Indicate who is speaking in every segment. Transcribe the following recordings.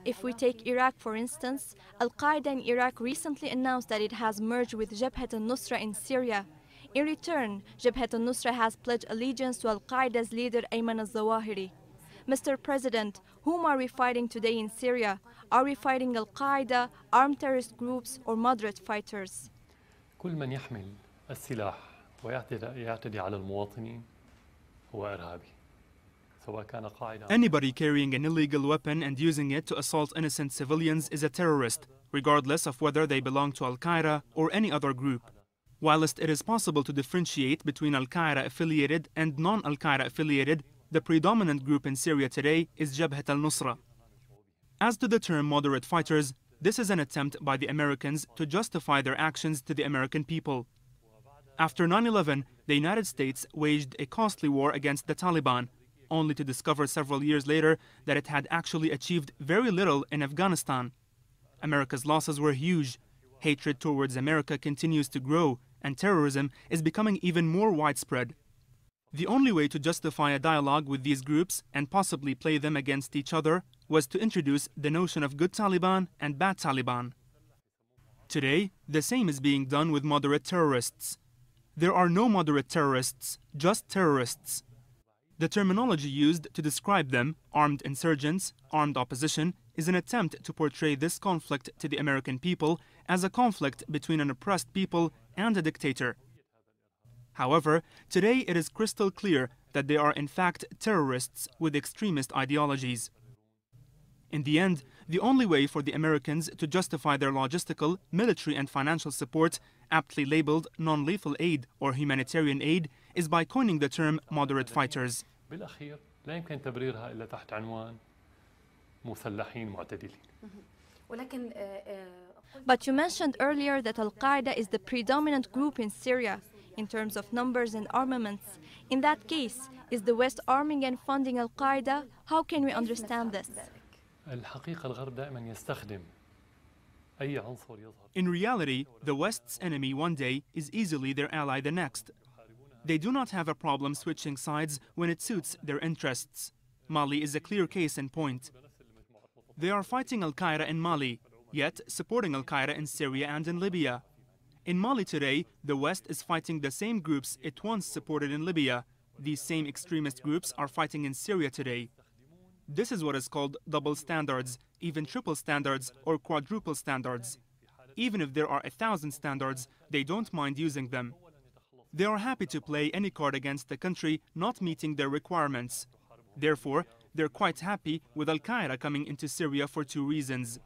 Speaker 1: If we take Iraq, for instance, Al-Qaeda in Iraq recently announced that it has merged with Jabhat al-Nusra in Syria. In return, Jabhat al-Nusra has pledged allegiance to Al-Qaeda's leader Ayman al-Zawahiri. Mr. President, whom are we fighting today in Syria? Are we fighting Al-Qaeda, armed terrorist groups, or moderate fighters?
Speaker 2: كل من يحمل السلاح ويعتدي على المواطنين هو إرهابي.
Speaker 3: Anybody carrying an illegal weapon and using it to assault innocent civilians is a terrorist, regardless of whether they belong to Al-Qaeda or any other group. Whilst it is possible to differentiate between Al-Qaeda affiliated and non-Al-Qaeda affiliated, the predominant group in Syria today is Jabhat al-Nusra. As to the term moderate fighters, this is an attempt by the Americans to justify their actions to the American people. After 9/11, the United States waged a costly war against the Taliban, only to discover several years later that it had actually achieved very little in Afghanistan. America's losses were huge. Hatred towards America continues to grow, and terrorism is becoming even more widespread. The only way to justify a dialogue with these groups and possibly play them against each other was to introduce the notion of good Taliban and bad Taliban. Today, the same is being done with moderate terrorists. There are no moderate terrorists, just terrorists. The terminology used to describe them, armed insurgents, armed opposition, is an attempt to portray this conflict to the American people as a conflict between an oppressed people and a dictator. However, today it is crystal clear that they are in fact terrorists with extremist ideologies. In the end, the only way for the Americans to justify their logistical, military and financial support, aptly labeled non-lethal aid or humanitarian aid, is by coining the term moderate fighters.
Speaker 2: بالأخير لا يمكن تبريرها إلا تحت عنوان مسلحين معتدلين.
Speaker 1: But you mentioned earlier that Al-Qaeda is the predominant group in Syria in terms of numbers and armaments. In that case, is the West arming and funding Al-Qaeda? How can we understand this?
Speaker 2: الحقيقة الغرب دائما يستخدم أي عنصر يظهر.
Speaker 3: In reality, the West's enemy one day is easily their ally the next. They do not have a problem switching sides when it suits their interests. Mali is a clear case in point. They are fighting Al-Qaeda in Mali, yet supporting Al-Qaeda in Syria and in Libya. In Mali today, the West is fighting the same groups it once supported in Libya. These same extremist groups are fighting in Syria today. This is what is called double standards, even triple standards or quadruple standards. Even if there are 1,000 standards, they don't mind using them. They are happy to play any card against the country not meeting their requirements. Therefore, they're quite happy with Al-Qaeda coming into Syria for two reasons.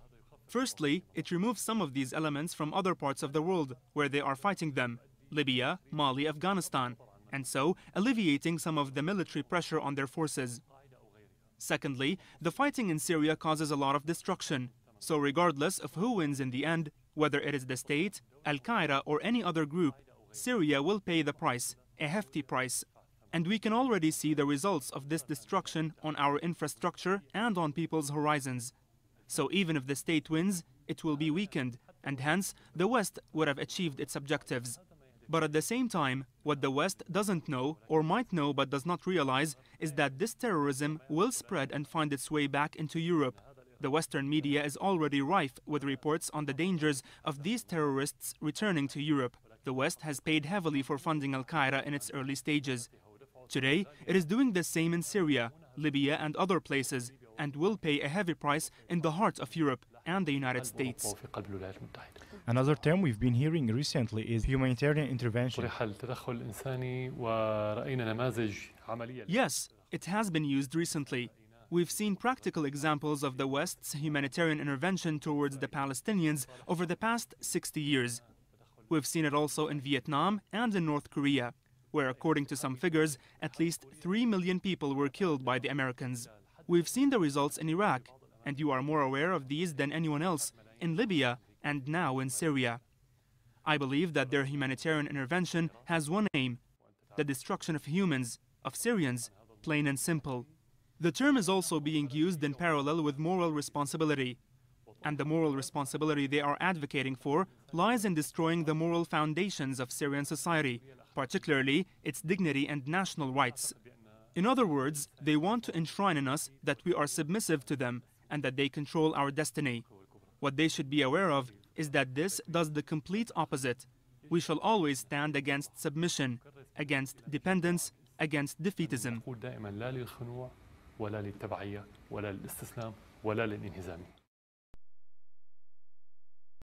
Speaker 3: Firstly, it removes some of these elements from other parts of the world where they are fighting them, Libya, Mali, Afghanistan, and so alleviating some of the military pressure on their forces. Secondly, the fighting in Syria causes a lot of destruction. So regardless of who wins in the end, whether it is the state, Al-Qaeda or any other group, Syria will pay the price, a hefty price. And we can already see the results of this destruction on our infrastructure and on people's horizons. So even if the state wins, it will be weakened, and hence the West would have achieved its objectives. But at the same time, what the West doesn't know, or might know but does not realize, is that this terrorism will spread and find its way back into Europe. The Western media is already rife with reports on the dangers of these terrorists returning to Europe. The West has paid heavily for funding Al-Qaeda in its early stages. Today, it is doing the same in Syria, Libya and other places, and will pay a heavy price in the heart of Europe and the United States.
Speaker 4: Another term we've been hearing recently is humanitarian intervention.
Speaker 3: Yes, it has been used recently. We've seen practical examples of the West's humanitarian intervention towards the Palestinians over the past 60 years. We've seen it also in Vietnam and in North Korea, where according to some figures, at least 3 million people were killed by the Americans. We've seen the results in Iraq, and you are more aware of these than anyone else, in Libya and now in Syria. I believe that their humanitarian intervention has one aim: the destruction of humans, of Syrians, plain and simple. The term is also being used in parallel with moral responsibility. And the moral responsibility they are advocating for lies in destroying the moral foundations of Syrian society, particularly its dignity and national rights. In other words, they want to enshrine in us that we are submissive to them and that they control our destiny. What they should be aware of is that this does the complete opposite. We shall always stand against submission, against dependence, against defeatism.
Speaker 2: دائما لا للخنوع ولا للتبعية ولا للاستسلام ولا للانهزام.